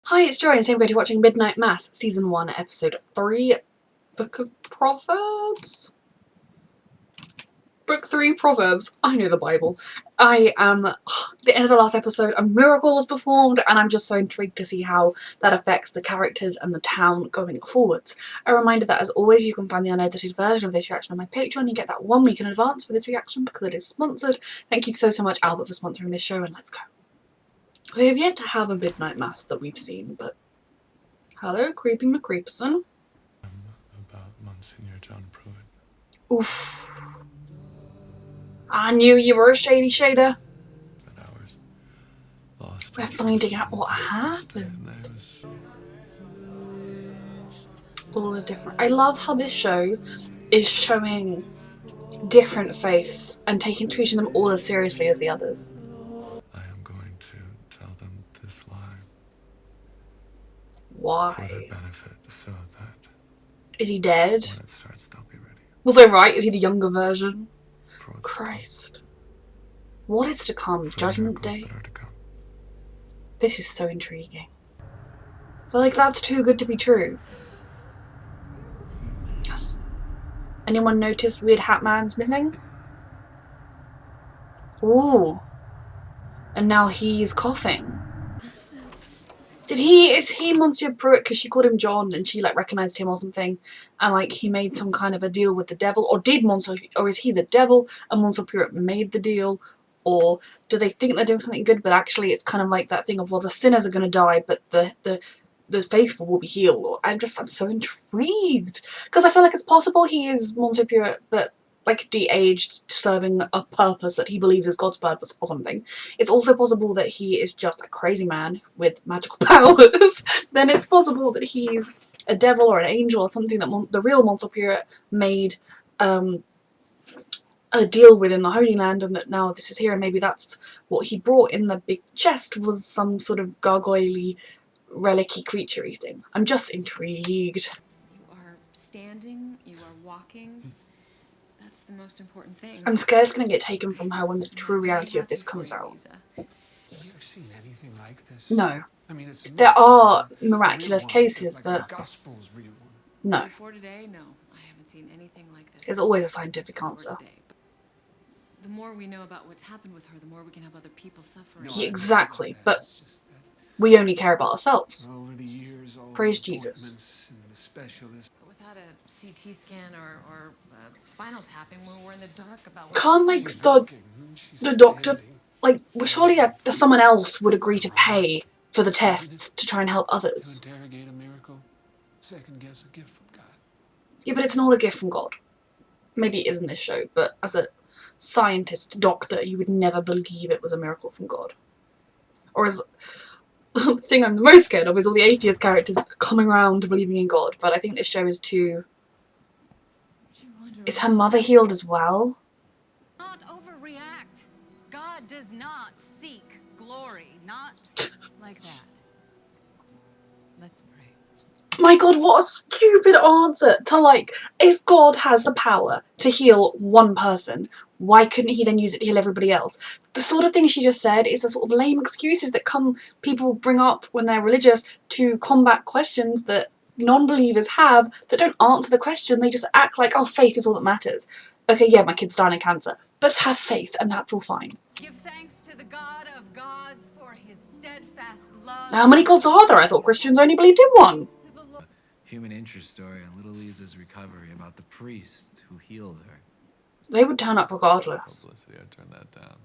Hi, it's Joy, and today we're going to be watching Midnight Mass, Season 1, Episode 3, Book of Proverbs? Book 3, Proverbs. I know the Bible. The end of the last episode, a miracle was performed, and I'm just so intrigued to see how that affects the characters and the town going forwards. A reminder that, as always, you can find the unedited version of this reaction on my Patreon. You get that 1 week in advance for this reaction because it is sponsored. Thank you so much, Albert, for sponsoring this show, and let's go. We have yet to have a Midnight Mass that we've seen, but hello, Creepy McCreepson. About Monsignor John Pruitt. Oof. I knew you were a shady shader. We're finding out what happened. All the different... I love how this show is showing different faiths and treating them all as seriously as the others. I am going to tell them this lie. Why? For their benefit, so that... Is he dead? When it starts, they'll be ready. Was I right? Is he the younger version? Christ. What is to come? Judgment Day? This is so intriguing. Like, that's too good to be true. Yes. Anyone noticed Weird Hat Man's missing? Ooh. And now he's coughing. Is he Monsieur Pruitt because she called him John and she like recognized him or something, and like he made some kind of a deal with the devil, or is he the devil and Monsieur Pruitt made the deal, or do they think they're doing something good but actually it's kind of like that thing of, well, the sinners are going to die but the faithful will be healed? I'm so intrigued because I feel like it's possible he is Monsieur Pruitt but like de-aged, serving a purpose that he believes is God's purpose or something. It's also possible that he is just a crazy man with magical powers. Then it's possible that he's a devil or an angel or something that the real Monsieur Pruitt made a deal with in the Holy Land, and that now this is here, and maybe that's what he brought in the big chest was some sort of gargoyle-y, relic-y, creature-y thing. I'm just intrigued. You are standing, you are walking. That's the most important thing. I'm scared it's going to get taken from her when the true reality of this comes out. Have you ever seen anything like this? No. I mean, it's there are miraculous cases, but no. Before today, no. I haven't seen anything like this. There's always a scientific answer. The more we know about what's happened with her, the more we can help other people suffering. Yeah, exactly, but we only care about ourselves. Praise Jesus. Without a CT scan or spinal tapping, we're in the dark about. Can't like the doctor, like, well, surely someone else would agree to pay for the tests to try and help others. Interrogate a miracle, second guess a gift from God. Yeah, but it's not a gift from God. Maybe it is in this show, but as a scientist doctor, you would never believe it was a miracle from God. Or as the thing I'm the most scared of is all the atheist characters coming around to believing in God, but I think this show is too... Is her mother healed as well? Not overreact. God does not seek glory, not like that. Let's pray. My God, what a stupid answer to, like, if God has the power to heal one person, why couldn't he then use it to heal everybody else? The sort of thing she just said is the sort of lame excuses that people bring up when they're religious to combat questions that non-believers have that don't answer the question. They just act like, oh, faith is all that matters. Okay, yeah, my kid's dying of cancer, but have faith and that's all fine. Give thanks to the God of gods for his steadfast love. How many gods are there? I thought Christians only believed in one. Human interest story on little Lisa's recovery about the priest who healed her. They would turn up regardless. Publicity, I'd turn that down.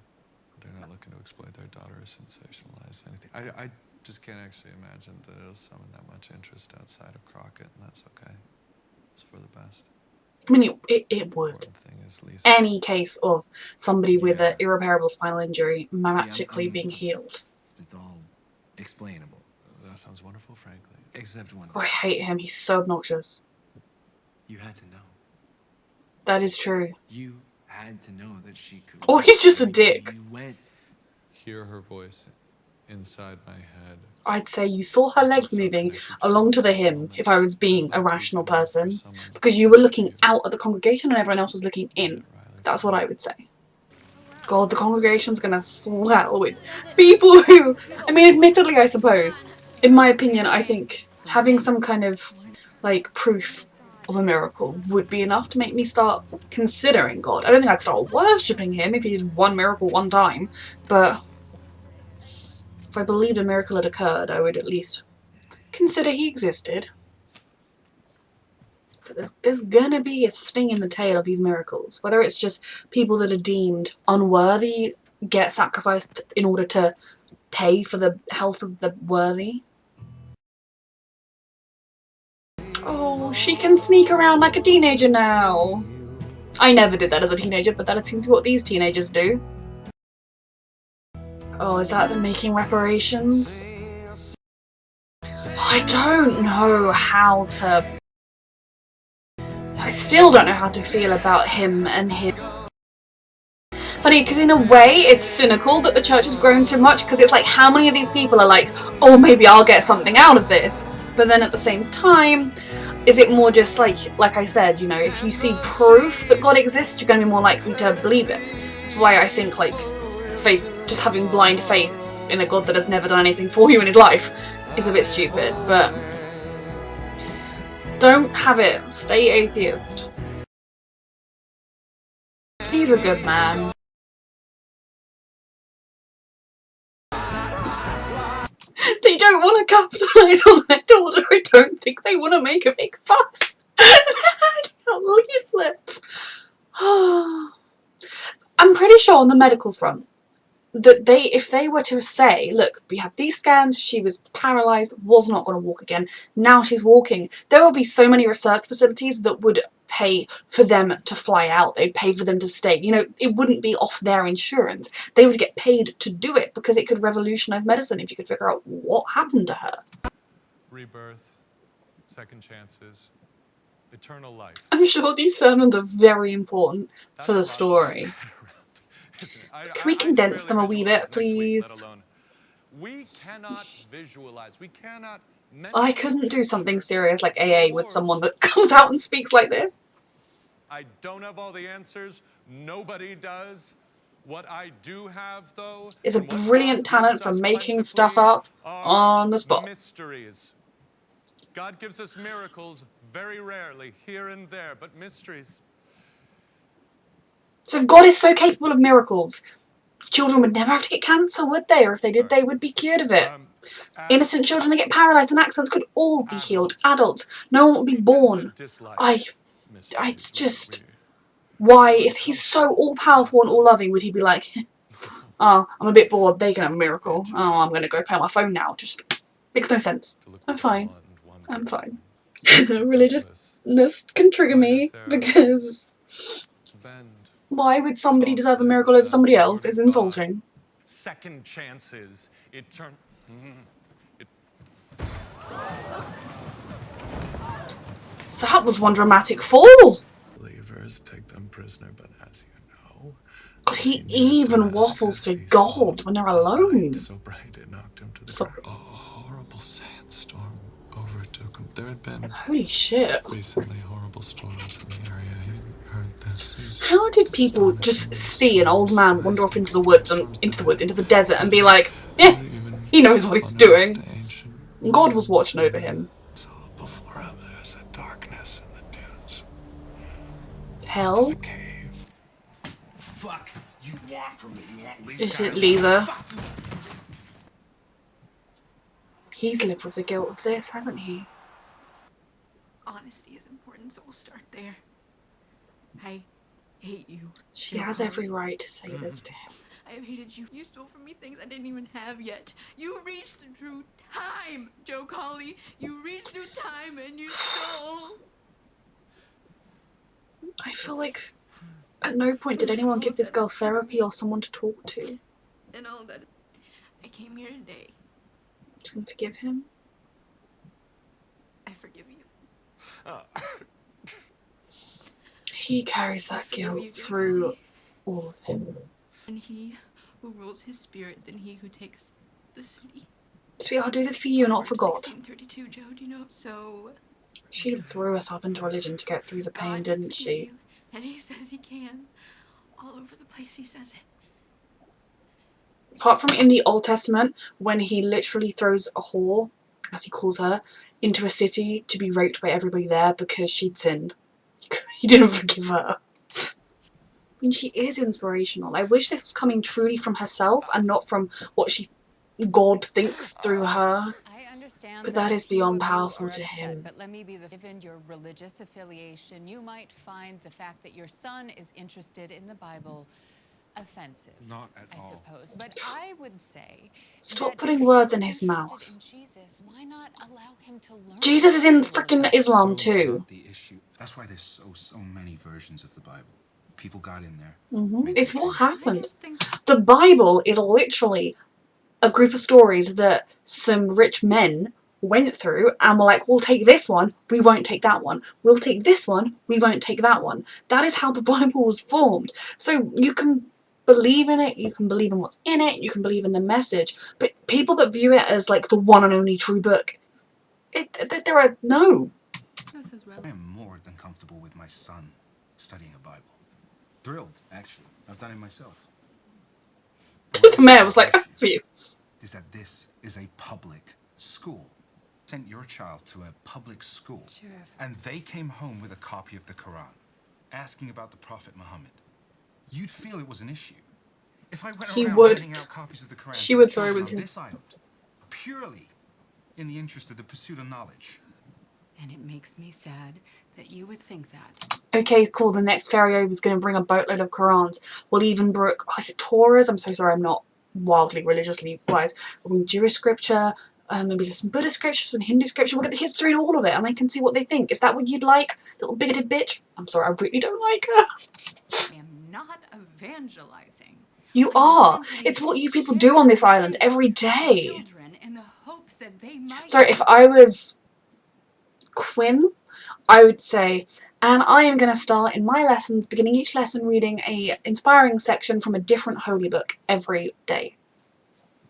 They're not looking to exploit their daughter or sensationalize anything. I just can't actually imagine that it'll summon that much interest outside of Crockett, and that's okay. It's for the best. I mean, it would. Important thing is Lisa. Any case of somebody with an irreparable spinal injury magically being healed. It's all explainable. That sounds wonderful, frankly. Except one. Oh, I hate him. He's so obnoxious. You had to know. That is true. You had to know that she could. Oh, he's just a dick. You went. Hear her voice inside my head. I'd say you saw her legs moving along to the hymn if I was being a rational person, because you were looking out at the congregation and everyone else was looking in. That's what I would say. God, the congregation's gonna swell with people who, I mean, admittedly, I suppose, in my opinion, I think having some kind of like proof of a miracle would be enough to make me start considering God. I don't think I'd start worshipping him if he did one miracle one time, but if I believed a miracle had occurred, I would at least consider he existed. But there's gonna be a sting in the tail of these miracles. Whether it's just people that are deemed unworthy get sacrificed in order to pay for the health of the worthy. Oh, she can sneak around like a teenager now. I never did that as a teenager, but that seems to be what these teenagers do. Oh, is that them making reparations? I don't know how to... I still don't know how to feel about him and his... Funny, because in a way it's cynical that the church has grown so much, because it's like, how many of these people are like, oh, maybe I'll get something out of this? But then at the same time, is it more just like I said, you know, if you see proof that God exists, you're going to be more likely to believe it. That's why I think, like, faith, just having blind faith in a God that has never done anything for you in his life is a bit stupid, but don't have it. Stay atheist. He's a good man. They don't want to capitalise on their daughter. I don't think they want to make a big fuss. Leaflets. I'm pretty sure on the medical front that if they were to say, look, we have these scans, she was paralysed, was not going to walk again, now she's walking, there will be so many research facilities that would pay for them to fly out, they'd pay for them to stay, you know, it wouldn't be off their insurance, they would get paid to do it because it could revolutionise medicine if you could figure out what happened to her. Rebirth, second chances, eternal life. I'm sure these sermons are very important for the story. Can we condense them a wee bit, please? We cannot visualize. We cannot. I couldn't do something serious like AA with someone that comes out and speaks like this. I don't have all the answers. Nobody does. What I do have, though, is a brilliant talent for making stuff up on the spot. Mysteries. God gives us miracles very rarely, here and there, but mysteries. So if God is so capable of miracles, children would never have to get cancer, would they? Or if they did, they would be cured of it. Innocent children that get paralysed and accidents could all be healed. Adults, no one would be born. It's just... Why, if he's so all-powerful and all-loving, would he be like, oh, I'm a bit bored, they can have a miracle. Oh, I'm going to go play on my phone now. Just makes no sense. I'm fine. I'm fine. Religiousness can trigger me because why would somebody deserve a miracle over somebody else is insulting. Second chances. That was one dramatic fall. Believers take them prisoner, but as you know, God, he even waffles to God when they're alone. So bright it knocked him to the ground. A horrible sandstorm overtook him. There had been holy shit. Recently horrible storms in the area. You heard this. How did people just see an old man wander off into the desert and be like, yeah, he knows what he's doing. God was watching over him. Before him there's a darkness in the dunes. Hell? Fuck you want from me? You want Is it Lisa? He's lived with the guilt of this, hasn't he? Honesty is important, so we'll start there. I hate you. She has every right to say this to him. I have hated you. You stole from me things I didn't even have yet. You reached through time, Joe Colley. You reached through time and you stole. I feel like at no point did anyone give this girl therapy or someone to talk to. And all that. I came here today. Just gonna forgive him? I forgive you. He carries that guilt through all of him. And he who rules his spirit than he who takes the city. Sweetheart, I'll do this for you, not for God. 1632, Joe, do you know? So She threw herself into religion to get through the pain, didn't she? You, and he says he can. All over the place he says it. Apart from in the Old Testament, when he literally throws a whore as he calls her, into a city to be raped by everybody there because she'd sinned. He didn't forgive her. I mean, she is inspirational. I wish this was coming truly from herself and not from what God thinks through her. I understand But that is a few beyond of you powerful are to upset, him. But let me be given your religious affiliation, you might find the fact that your son is interested in the Bible offensive. Not at I all. suppose. But I would say Stop that putting if words he's in his interested mouth. in Jesus, why not allow him to learn Jesus is in about the freaking religion? Islam So too. not the issue. That's why there's so many versions of the Bible. People got in there. It's what I happened. just think The Bible is literally a group of stories that some rich men went through and were like, we'll take this one, we won't take that one. We'll take this one, we won't take that one. That is how the Bible was formed. So you can believe in it, you can believe in what's in it, you can believe in the message, but people that view it as like the one and only true book, there are no. this is I relevant. am more than comfortable with my son studying a Bible. Thrilled, actually. I've done it myself. But what I The mayor find was like, an oh, for you. is that this is a public school. Sent your child to a public school, and they came home with a copy of the Quran, asking about the Prophet Muhammad. You'd feel it was an issue. If I went He around would. handing out copies of the Quran She to the would, sorry, children with on his. this island, purely in the interest of the pursuit of knowledge. And it makes me sad that you would think that. Okay, cool, the next ferry over is going to bring a boatload of Qurans. We'll even brook, is it Torahs? I'm so sorry, I'm not wildly religiously wise. We'll bring Jewish scripture, maybe there's some Buddhist scripture, some Hindu scripture. We'll get the kids to read all of it and they can see what they think. Is that what you'd like, little bigoted bitch? I'm sorry, I really don't like her. I am not evangelizing. You I am are. simply It's what you people do on this island every day. children in the hopes that they might. Sorry, if I was Quinn, I would say, and I am going to start in my lessons, beginning each lesson reading a inspiring section from a different holy book every day.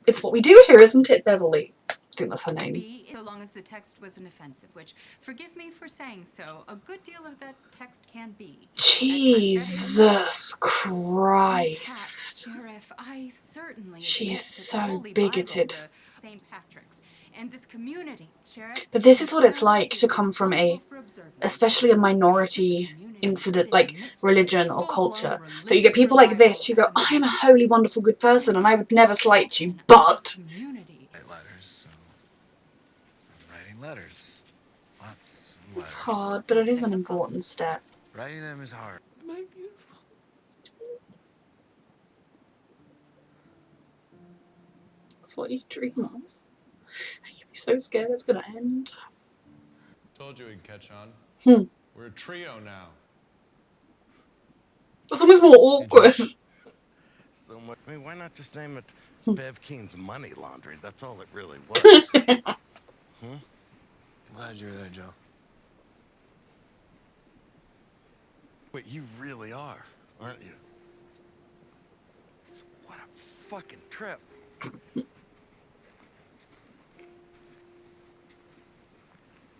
It's what we do here, isn't it, Beverly? I think that's her name. Be so long as the text wasn't offensive, which, forgive me for saying so, a good deal of that text can be. Jesus Christ. Sheriff, I certainly She's admit that the so Holy bigoted. Bible, the St. Patrick's, and this community, Sheriff. But this is what it's like to come from especially a minority incident, like religion or culture, that you get people like this who go, I am a holy, wonderful, good person and I would never slight you, but... Write letters, so I'm writing letters. Lots of letters. It's hard, but it is an important step. Writing them is hard. Am I beautiful? It's what you dream of. And you'd be so scared it's gonna end. Told you we'd catch on. We're a trio now. It's almost more awkward. So much. I mean, why not just name it Bev Keene's Money Laundry? That's all it really was. Glad you were there, Joe. Wait, you really are, aren't you? What a fucking trip.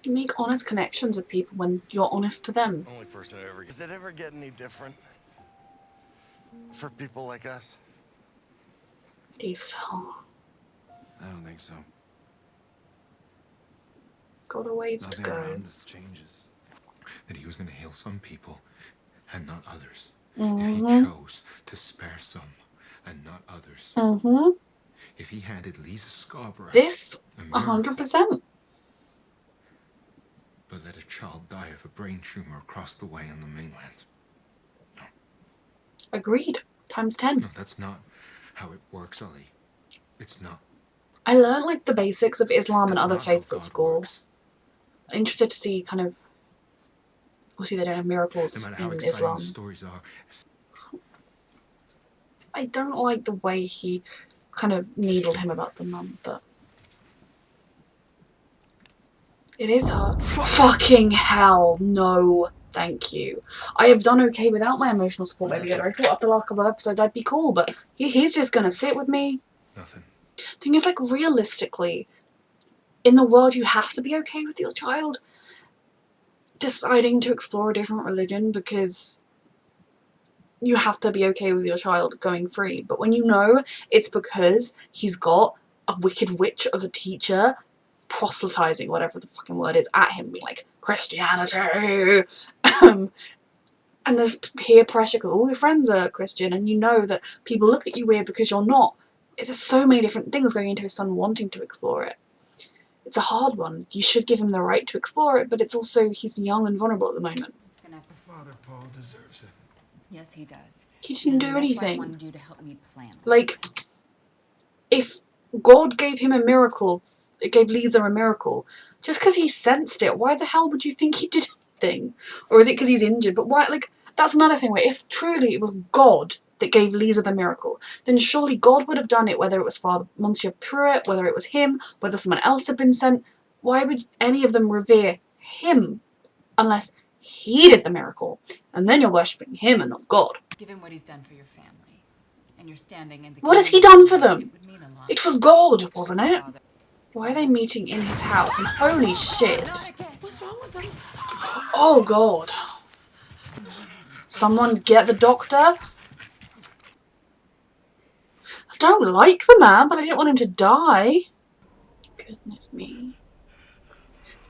You make honest connections with people when you're honest to them. Only person I ever. Does it ever get any different for people like us? He's I don't think so. got a ways to Nothing go. around us changes. That he was going to heal some people and not others. Mm-hmm. If he chose to spare some and not others. Mm-hmm. If he handed Lisa Scarborough This, a miracle, 100%. but let a child die of a brain tumor across the way on the mainland. Agreed. Times 10. No, that's not how it works, Ali. It's not. I learned like the basics of Islam and That's other not how faiths at God school. works. I'm interested to see kind of... Obviously they don't have miracles No matter how in exciting Islam. the stories are, I don't like the way he kind of needled him about the mum, but... It is hard. Fucking hell, no. Thank you. I have done okay without my emotional support baby Yoda. I thought after the last couple of episodes I'd be cool, but he's just gonna sit with me. nothing. Thing is, like, realistically, in the world you have to be okay with your child deciding to explore a different religion because you have to be okay with your child going free. But when you know it's because he's got a wicked witch of a teacher proselytizing, whatever the fucking word is, at him, being like, Christianity! And there's peer pressure because all your friends are Christian, and you know that people look at you weird because you're not. There's so many different things going into his son wanting to explore it. It's a hard one. You should give him the right to explore it, but it's also, he's young and vulnerable at the moment. Father Paul deserves it. Yes, he does. He didn't do That's why I anything. wanted you to help me plan this. Like, if God gave him a miracle, it gave Lisa a miracle, just because he sensed it, why the hell would you think he did anything? Or is it because he's injured? But why, like, that's another thing where if truly it was God that gave Lisa the miracle, then surely God would have done it, whether it was Father Monsieur Pruitt, whether it was him, whether someone else had been sent. Why would any of them revere him unless he did the miracle? And then you're worshipping him and not God. Given what he's done for your family and your standing in the What has he done for them? It was God, wasn't it? Why are they meeting in his house? And holy shit. What's wrong with them? Oh God. Someone get the doctor? I don't like the man, but I didn't want him to die. Goodness me.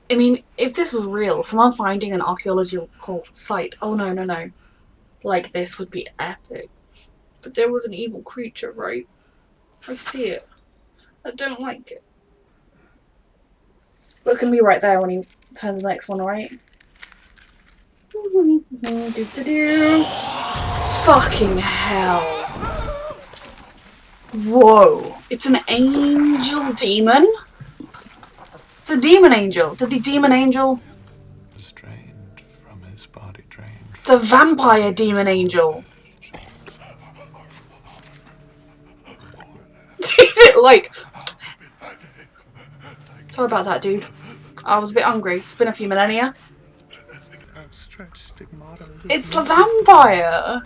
I mean, if this was real, someone finding an archaeological site, oh no, no, no, like this would be epic. But there was an evil creature, right? I see it. I don't like it. But it's gonna be right there when he turns the next one, right? Fucking hell. Whoa. It's an angel demon? It's a demon angel. Did the demon angel... Was drained from his body, drained. It's a vampire demon angel. Is it like... Sorry about that, dude. I was a bit hungry. It's been a few millennia. It's a vampire!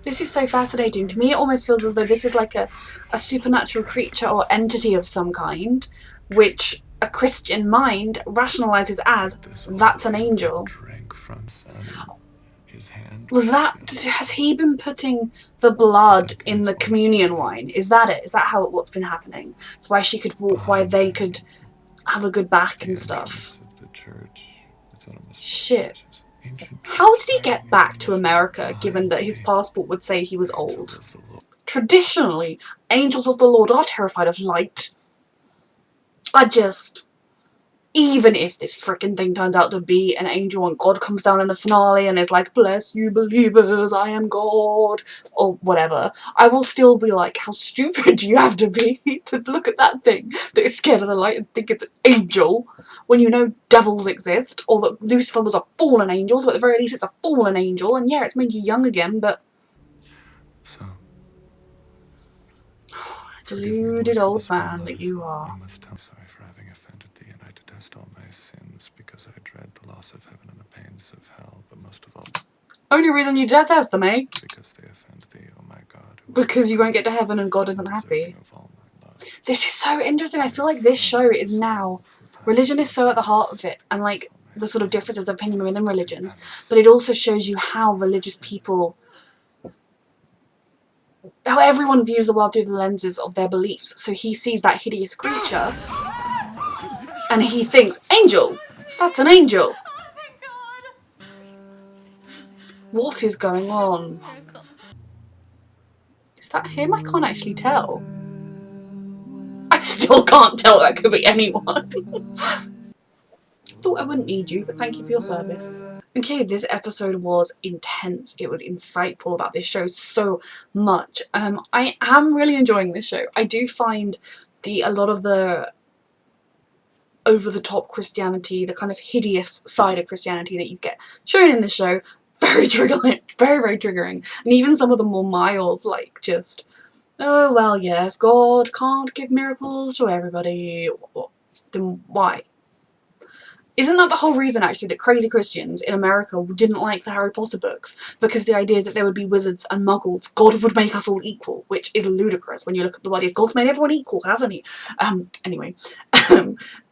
This is so fascinating. To me, it almost feels as though this is like a supernatural creature or entity of some kind, which a Christian mind rationalizes as, that's an angel. Was that... Has he been putting the blood in the communion wine? Is that it? Is that what's been happening? It's why she could walk, why they could have a good back and stuff. Shit. How did he get back to America, given that his passport would say he was old? Traditionally, angels of the Lord are terrified of light. Even if this frickin' thing turns out to be an angel and God comes down in the finale and is like, bless you believers, I am God, or whatever, I will still be like, how stupid do you have to be to look at that thing that is scared of the light and think it's an angel when you know devils exist, or that Lucifer was a fallen angel, so at the very least it's a fallen angel, and yeah, it's made you young again, but... So, deluded old man that you are. I'm sorry for having offended thee, and I detest all my sins, because I dread the loss of heaven and the pains of hell, but most of all... Only reason you detest them, eh? Because they offend thee, oh my God. Because you won't get to heaven and God isn't happy. This is so interesting. I feel like this show is now... Religion is so at the heart of it, and like the sort of differences of opinion within religions, but it also shows you how religious people... how everyone views the world through the lenses of their beliefs. So he sees that hideous creature and he thinks, angel! That's an angel! What is going on? Is that him? I can't actually tell. I still can't tell. That could be anyone. Thought I wouldn't need you, but thank you for your service. Okay, this episode was intense. It was insightful about this show so much. I am really enjoying this show. I do find a lot of the over-the-top Christianity, the kind of hideous side of Christianity that you get shown in the show, very triggering, very, very triggering. And even some of the more mild, like just, oh, well, yes, God can't give miracles to everybody. Then why? Isn't that the whole reason, actually, that crazy Christians in America didn't like the Harry Potter books? Because the idea that there would be wizards and muggles, God would make us all equal, which is ludicrous when you look at the bodies. God's made everyone equal, hasn't he? Anyway.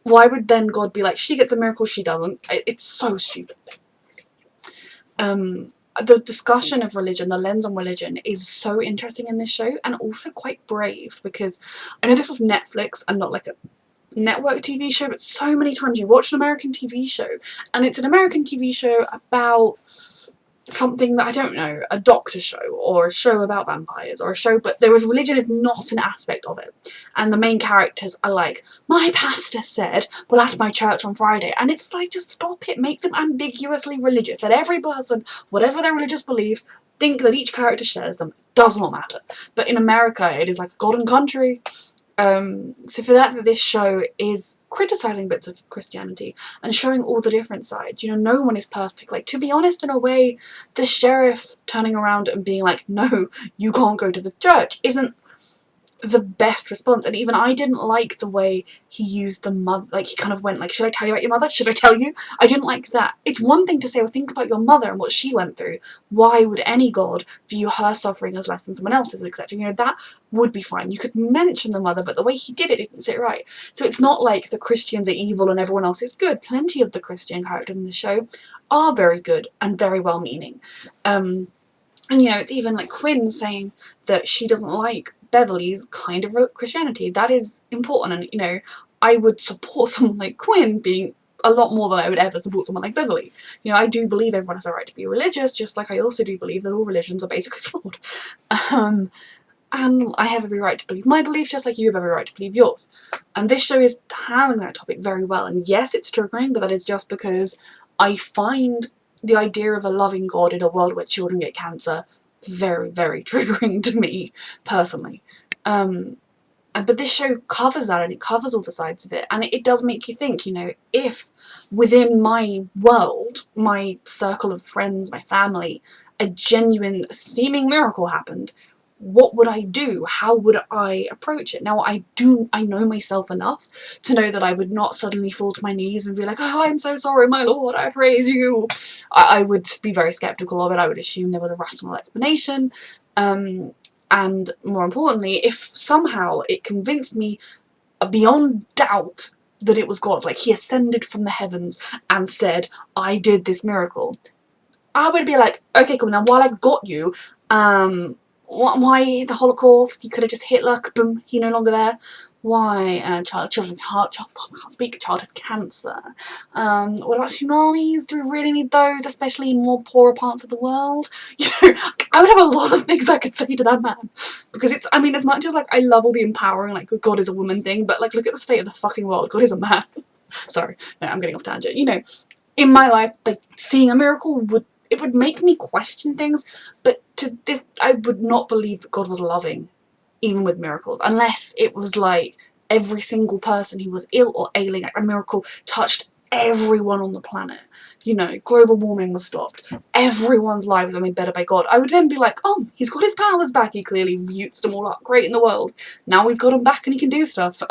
Why would then God be like, she gets a miracle, she doesn't? It's so stupid. The discussion of religion, the lens on religion, is so interesting in this show, and also quite brave, because I know this was Netflix and not like a network TV show, but so many times you watch an American TV show and it's an American TV show about something that, I don't know, a doctor show or a show about vampires or a show, but there is religion is not an aspect of it, and the main characters are like, my pastor said, well, at my church on Friday, and it's like, just stop it, make them ambiguously religious, let every person, whatever their religious beliefs, think that each character shares them, does not matter. But in America it is like a golden country. So for that this show is criticising bits of Christianity and showing all the different sides. You know, no one is perfect. Like, to be honest, in a way, the sheriff turning around and being like, no, you can't go to the church, isn't the best response. And even I didn't like the way he used the mother, like he kind of went like, should I tell you about your mother? Should I tell you? I didn't like that. It's one thing to say, well, think about your mother and what she went through. Why would any god view her suffering as less than someone else's, etc.? You know, that would be fine. You could mention the mother, but the way he did it didn't sit right. So it's not like the Christians are evil and everyone else is good. Plenty of the Christian characters in the show are very good and very well-meaning. And, you know, it's even like Quinn saying that she doesn't like Beverly's kind of Christianity. That is important, and, you know, I would support someone like Quinn being a lot more than I would ever support someone like Beverly. You know, I do believe everyone has a right to be religious, just like I also do believe that all religions are basically flawed. And I have every right to believe my belief, just like you have every right to believe yours. And this show is handling that topic very well. And yes, it's triggering, but that is just because I find the idea of a loving God in a world where children get cancer very, very triggering to me, personally. But this show covers that, and it covers all the sides of it, and it does make you think, you know, if within my world, my circle of friends, my family, a genuine seeming miracle happened, what would I do? How would I approach it? Now, I know myself enough to know that I would not suddenly fall to my knees and be like, oh, I'm so sorry, my lord, I praise you. I would be very skeptical of it. I would assume there was a rational explanation. And more importantly, if somehow it convinced me beyond doubt that it was God, like he ascended from the heavens and said, I did this miracle, I would be like, okay, cool, now while I got you, why the Holocaust? You could have just Hitler, boom, he no longer there. Why childhood cancer? What about tsunamis? Do we really need those, especially in more poorer parts of the world? You know, I would have a lot of things I could say to that man, because it's, I mean, as much as like I love all the empowering, like God is a woman thing, but like look at the state of the fucking world. God is a man. Sorry, no, I'm getting off tangent. You know, in my life, like seeing a miracle would make me question things, but to this, I would not believe that God was loving, even with miracles, unless it was like every single person who was ill or ailing, like a miracle touched everyone on the planet. You know, global warming was stopped. Everyone's lives were made better by God. I would then be like, oh, he's got his powers back. He clearly used them all up. Great in the world. Now he's got them back and he can do stuff.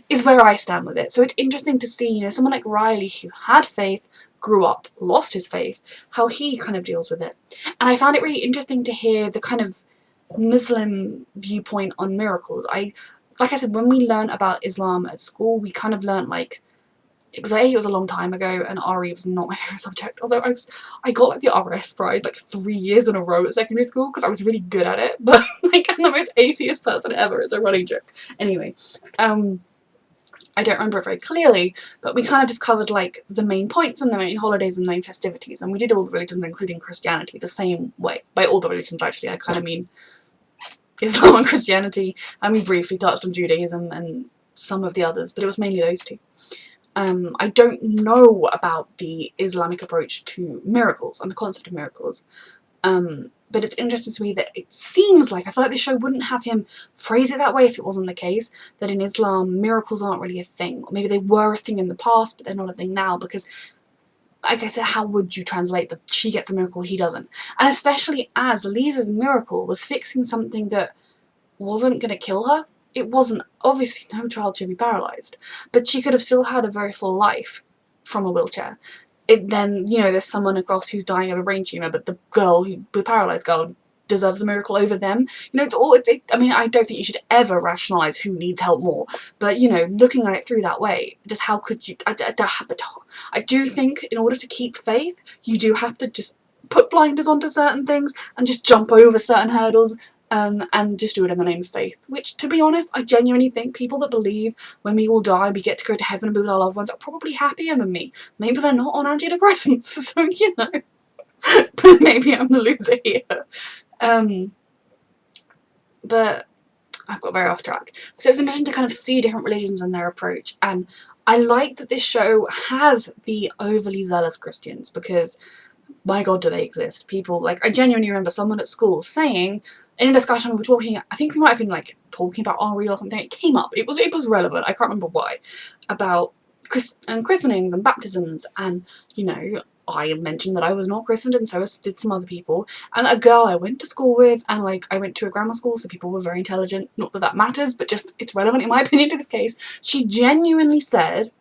Is where I stand with it. So it's interesting to see, you know, someone like Riley who had faith, grew up, lost his faith, how he kind of deals with it. And I found it really interesting to hear the kind of Muslim viewpoint on miracles. Like I said, when we learned about Islam at school, we kind of learned like, it was a long time ago, and RE was not my favourite subject, although I got like the RS prize like 3 years in a row at secondary school because I was really good at it, but like I'm the most atheist person ever. It's a running joke. Anyway, I don't remember it very clearly, but we kind of just covered like the main points and the main holidays and the main festivities, and we did all the religions, including Christianity, the same way. By all the religions, actually, I kind of mean Islam and Christianity, and we briefly touched on Judaism and some of the others, but it was mainly those two. I don't know about the Islamic approach to miracles and the concept of miracles, but it's interesting to me that it seems like, I feel like this show wouldn't have him phrase it that way if it wasn't the case, that in Islam miracles aren't really a thing. Or maybe they were a thing in the past, but they're not a thing now, because, like I said, how would you translate that she gets a miracle, he doesn't? And especially as Lisa's miracle was fixing something that wasn't going to kill her. It wasn't, obviously no child should be paralysed, but she could have still had a very full life from a wheelchair. Then, you know, there's someone across who's dying of a brain tumour, but the girl, the paralysed girl, deserves the miracle over them. You know, it's all, I mean, I don't think you should ever rationalise who needs help more, but, you know, looking at it through that way, just how could you, I do think in order to keep faith, you do have to just put blinders onto certain things and just jump over certain hurdles and just do it in the name of faith. Which, to be honest, I genuinely think people that believe when we all die we get to go to heaven and be with our loved ones are probably happier than me. Maybe they're not on antidepressants, so you know. But maybe I'm the loser here. But I've got very off track. So it was interesting to kind of see different religions and their approach, and I like that this show has the overly zealous Christians, because my god, do they exist. People, like, I genuinely remember someone at school saying, in a discussion we were talking, I think we might have been like talking about Henri or something, it came up, it was relevant, I can't remember why, about christenings and baptisms, and, you know, I mentioned that I was not christened, and so did some other people, and a girl I went to school with, and like, I went to a grammar school, so people were very intelligent, not that that matters, but just, it's relevant in my opinion to this case, she genuinely said,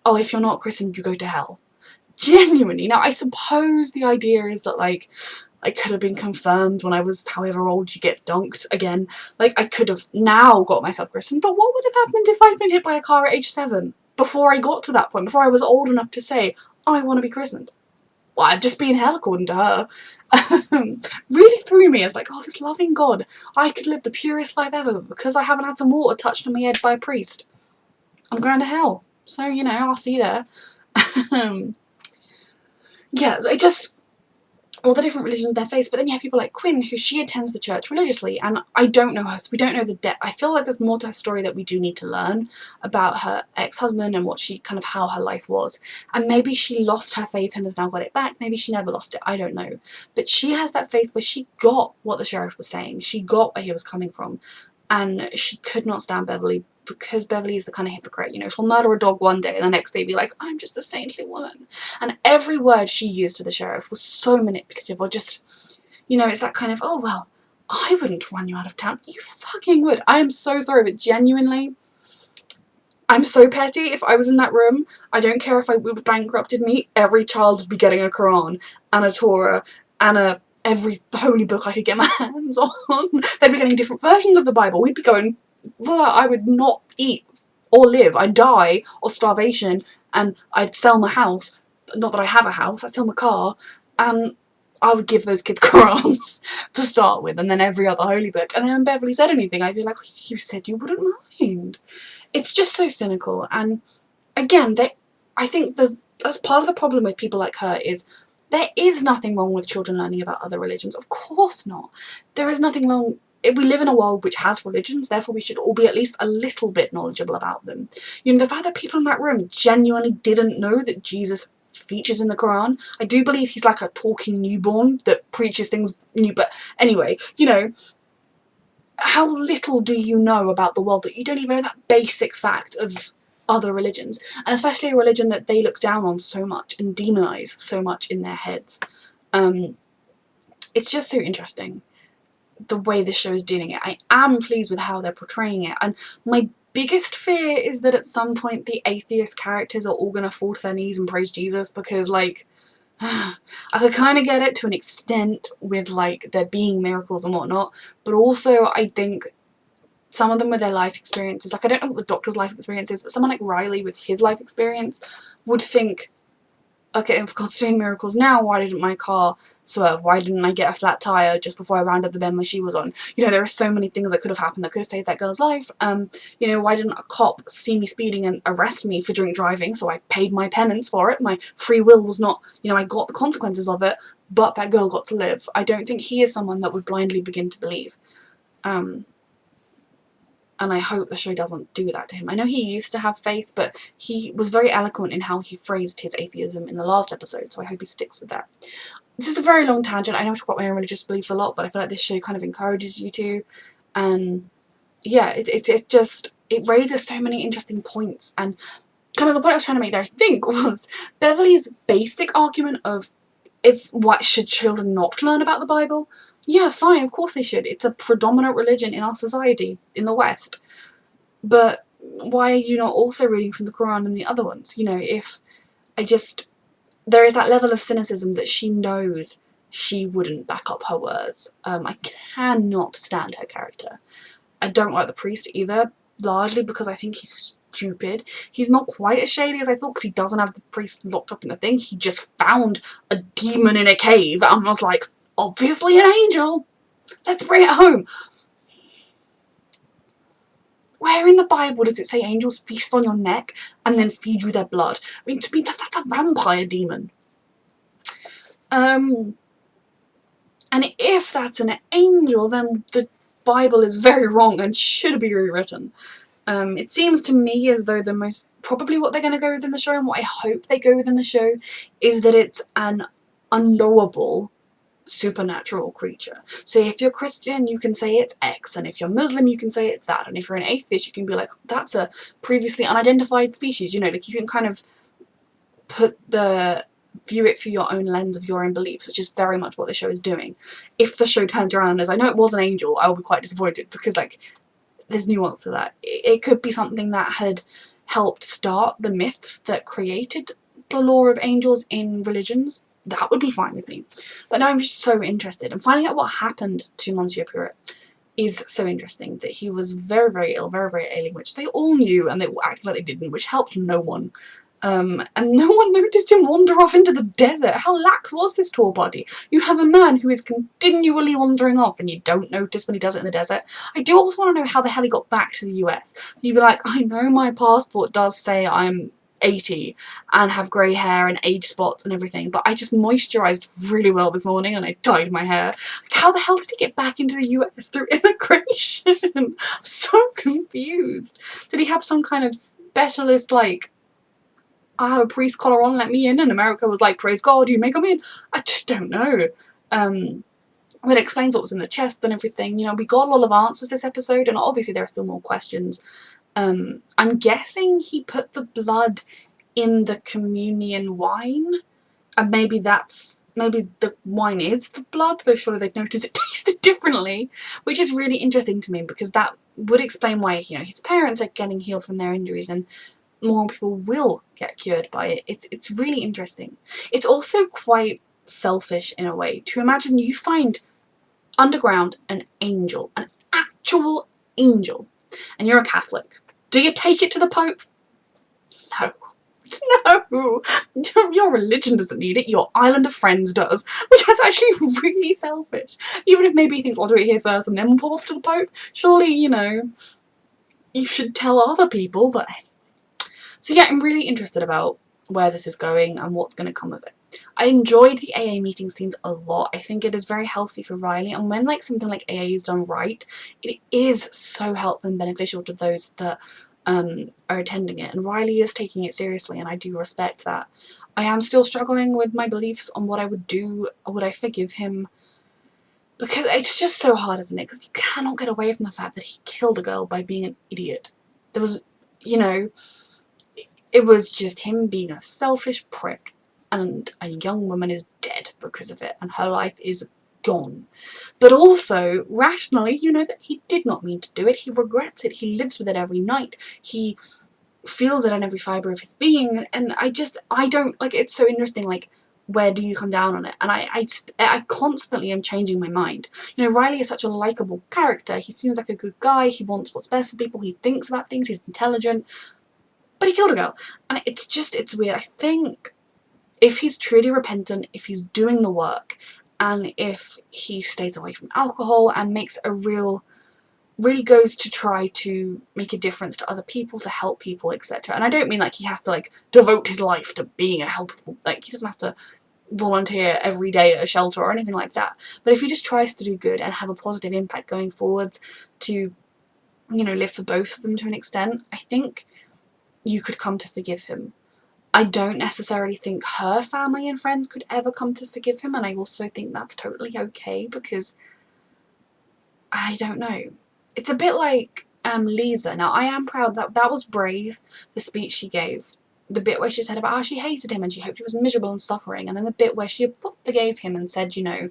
oh, if you're not christened, you go to hell. Genuinely. Now, I suppose the idea is that, like, I could have been confirmed when I was however old you get dunked again. Like, I could have now got myself christened, but what would have happened if I'd been hit by a car at age 7? Before I got to that point, before I was old enough to say, I want to be christened. Well, I'd just be in hell according to her. Really threw me as like, oh, this loving God, I could live the purest life ever, but because I haven't had some water touched on my head by a priest, I'm going to hell. So, you know, I'll see you there. Yeah, it just, all the different religions they face, but then you have people like Quinn, who she attends the church religiously, and I don't know her, so we don't know the depth. I feel like there's more to her story that we do need to learn about her ex-husband and what she, kind of how her life was. And maybe she lost her faith and has now got it back, maybe she never lost it, I don't know. But she has that faith where she got what the sheriff was saying, she got where he was coming from, and she could not stand Beverly, because Beverly is the kind of hypocrite, you know, she'll murder a dog one day and the next day be like, I'm just a saintly woman. And every word she used to the sheriff was so manipulative, or just, you know, it's that kind of, oh, well, I wouldn't run you out of town. You fucking would. I am so sorry, but genuinely, I'm so petty. If I was in that room, I don't care if it would bankrupted me, every child would be getting a Quran and a Torah and every holy book I could get my hands on. They'd be getting different versions of the Bible. We'd be going, well, I would not eat or live. I'd die or starvation, and I'd sell my house. Not that I have a house, I'd sell my car, and I would give those kids Qurans to start with, and then every other holy book. And then when Beverly said anything, I'd be like, you said you wouldn't mind. It's just so cynical. And again, I think that's part of the problem with people like her is there is nothing wrong with children learning about other religions. Of course not. There is nothing wrong. We live in a world which has religions, therefore we should all be at least a little bit knowledgeable about them. You know, the fact that people in that room genuinely didn't know that Jesus features in the Quran. I do believe he's like a talking newborn that preaches things new, but anyway, you know, how little do you know about the world that you don't even know that basic fact of other religions, and especially a religion that they look down on so much and demonize so much in their heads. It's just so interesting the way this show is dealing it. I am pleased with how they're portraying it, and my biggest fear is that at some point the atheist characters are all going to fall to their knees and praise Jesus, because, like, I could kind of get it to an extent with, like, there being miracles and whatnot, but also I think some of them with their life experiences, like, I don't know what the doctor's life experience is, but someone like Riley with his life experience would think, okay, if God's doing miracles now, why didn't my car swerve? Why didn't I get a flat tyre just before I rounded the bend where she was on? You know, there are so many things that could have happened that could have saved that girl's life. You know, why didn't a cop see me speeding and arrest me for drink driving, so I paid my penance for it? My free will was not, you know, I got the consequences of it, but that girl got to live. I don't think he is someone that would blindly begin to believe. And I hope the show doesn't do that to him. I know he used to have faith, but he was very eloquent in how he phrased his atheism in the last episode, so I hope he sticks with that. This is a very long tangent. I know I talk about my own religious beliefs a lot, but I feel like this show kind of encourages you to. And yeah, it just, it raises so many interesting points. And kind of the point I was trying to make there, I think, was Beverly's basic argument of, what should children not learn about the Bible? Yeah, fine, of course they should. It's a predominant religion in our society, in the West. But why are you not also reading from the Quran and the other ones? You know, there is that level of cynicism that she knows she wouldn't back up her words. I cannot stand her character. I don't like the priest either, largely because I think he's stupid. He's not quite as shady as I thought, because he doesn't have the priest locked up in the thing. He just found a demon in a cave and was like, obviously an angel. Let's bring it home. Where in the Bible does it say angels feast on your neck and then feed you their blood? I mean, to me, that's a vampire demon. And if that's an angel, then the Bible is very wrong and should be rewritten. It seems to me as though the most, probably what they're going to go with in the show, and what I hope they go with in the show, is that it's an unknowable supernatural creature. So if you're Christian, you can say it's X, and if you're Muslim, you can say it's that, and if you're an atheist, you can be like, that's a previously unidentified species, you know, like you can kind of view it through your own lens of your own beliefs, which is very much what the show is doing. If the show turns around and is, I know it was an angel, I will be quite disappointed, because like there's nuance to that. It could be something that had helped start the myths that created the lore of angels in religions. That would be fine with me. But now I'm just so interested. And finding out what happened to Monsieur Pruitt is so interesting. That he was very, very ill, very, very ailing, which they all knew and they all acted like they didn't, which helped no one. And no one noticed him wander off into the desert. How lax was this tall body? You have a man who is continually wandering off and you don't notice when he does it in the desert. I do also want to know how the hell he got back to the US. You'd be like, I know my passport does say I'm 80 and have grey hair and age spots and everything, but I just moisturised really well this morning and I dyed my hair. Like, how the hell did he get back into the US through immigration? I'm so confused. Did he have some kind of specialist, like, I have a priest collar on, let me in, and America was like, praise God, you may come in? I just don't know. It explains what was in the chest and everything. You know, we got a lot of answers this episode, and obviously there are still more questions. I'm guessing he put the blood in the communion wine, and maybe the wine is the blood, though surely they'd notice it tasted differently, which is really interesting to me, because that would explain why, you know, his parents are getting healed from their injuries and more people will get cured by it. It's really interesting. It's also quite selfish in a way to imagine you find underground an angel, an actual angel, and you're a Catholic. Do you take it to the Pope? No. No. Your religion doesn't need it, your island of friends does. That's actually really selfish. Even if maybe he thinks, I'll do it here first and then we'll pop off to the Pope. Surely, you know, you should tell other people, but so yeah, I'm really interested about where this is going and what's going to come of it. I enjoyed the AA meeting scenes a lot. I think it is very healthy for Riley, and when like something like AA is done right, it is so helpful and beneficial to those that are attending it, and Riley is taking it seriously, and I do respect that. I am still struggling with my beliefs on what I would do, or would I forgive him, because it's just so hard, isn't it? Because you cannot get away from the fact that he killed a girl by being an idiot. There was, you know, it was just him being a selfish prick, and a young woman is dead because of it, and her life is gone. But also, rationally, you know that he did not mean to do it. He regrets it. He lives with it every night. He feels it in every fibre of his being, and I don't, like, it's so interesting, like, where do you come down on it? And I constantly am changing my mind. You know, Riley is such a likeable character. He seems like a good guy. He wants what's best for people. He thinks about things. He's intelligent. But he killed a girl. And it's weird. I think if he's truly repentant, if he's doing the work, and if he stays away from alcohol and makes a really goes to try to make a difference to other people, to help people, etc. And I don't mean like he has to like devote his life to being a helpful, like he doesn't have to volunteer every day at a shelter or anything like that. But if he just tries to do good and have a positive impact going forwards, to, you know, live for both of them to an extent, I think you could come to forgive him. I don't necessarily think her family and friends could ever come to forgive him, and I also think that's totally okay, because I don't know. It's a bit like Lisa. Now, I am proud that was brave, the speech she gave. The bit where she said about how she hated him and she hoped he was miserable and suffering, and then the bit where she forgave him and said, you know,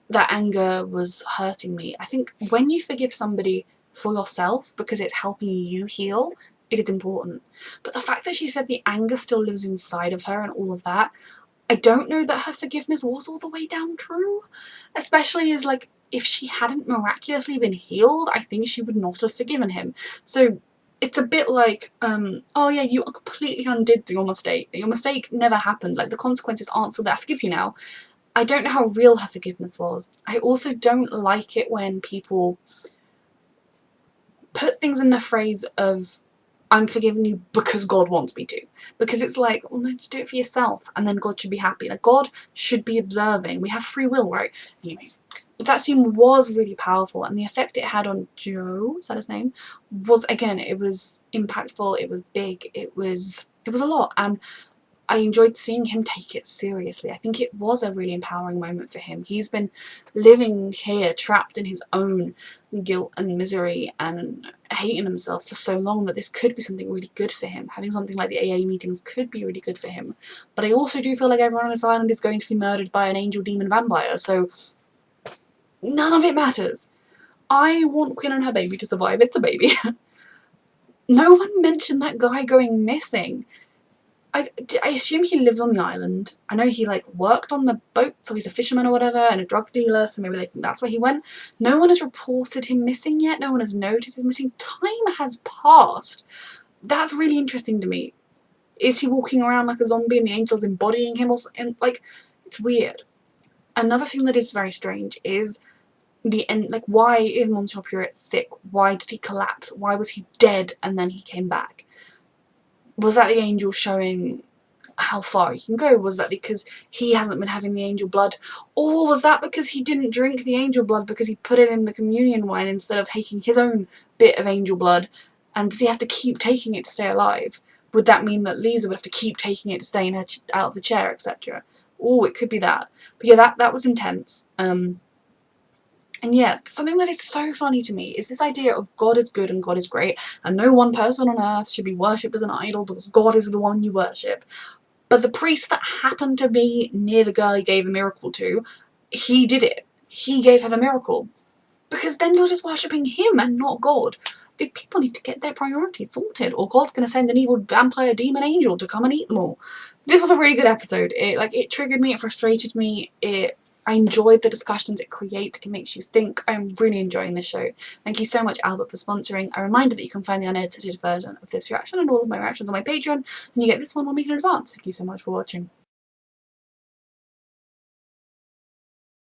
that anger was hurting me. I think when you forgive somebody for yourself because it's helping you heal, it is important. But the fact that she said the anger still lives inside of her and all of that, I don't know that her forgiveness was all the way down true. Especially as, like, if she hadn't miraculously been healed, I think she would not have forgiven him. So it's a bit like, oh yeah, you completely undid your mistake. Your mistake never happened. Like, the consequences aren't still there. I forgive you now. I don't know how real her forgiveness was. I also don't like it when people put things in the phrase of, I'm forgiving you because God wants me to. Because it's like, well, no, just do it for yourself, and then God should be happy. Like, God should be observing. We have free will, right? Anyway. But that scene was really powerful, and the effect it had on Joe, is that his name? Was, again, it was impactful, it was big, it was a lot, and I enjoyed seeing him take it seriously. I think it was a really empowering moment for him. He's been living here, trapped in his own guilt and misery and hating himself for so long that this could be something really good for him. Having something like the AA meetings could be really good for him. But I also do feel like everyone on this island is going to be murdered by an angel demon vampire, so none of it matters. I want Quinn and her baby to survive. It's a baby. No one mentioned that guy going missing. I assume he lives on the island. I know he like worked on the boat, so he's a fisherman or whatever, and a drug dealer, so maybe that's where he went. No one has reported him missing yet. No one has noticed him missing. Time has passed. That's really interesting to me. Is he walking around like a zombie and the angel's embodying him or something? Like, it's weird. Another thing that is very strange is the end. Like, why is Monsieur Purette sick? Why did he collapse? Why was he dead and then he came back? Was that the angel showing how far he can go? Was that because he hasn't been having the angel blood? Or was that because he didn't drink the angel blood because he put it in the communion wine instead of taking his own bit of angel blood? And does he have to keep taking it to stay alive? Would that mean that Lisa would have to keep taking it to stay in her out of the chair, etc.? Oh, it could be that. But yeah, that was intense. And yeah, something that is so funny to me is this idea of God is good and God is great, and no one person on earth should be worshipped as an idol because God is the one you worship. But the priest that happened to be near the girl he gave a miracle to, he did it. He gave her the miracle. Because then you're just worshipping him and not God. These people need to get their priorities sorted, or God's going to send an evil vampire demon angel to come and eat them all. This was a really good episode. It triggered me, it frustrated me, I enjoyed the discussions it creates, it makes you think. I'm really enjoying this show. Thank you so much, Albert, for sponsoring. A reminder that you can find the unedited version of this reaction and all of my reactions on my Patreon, and you get this one 1 week in advance. Thank you so much for watching.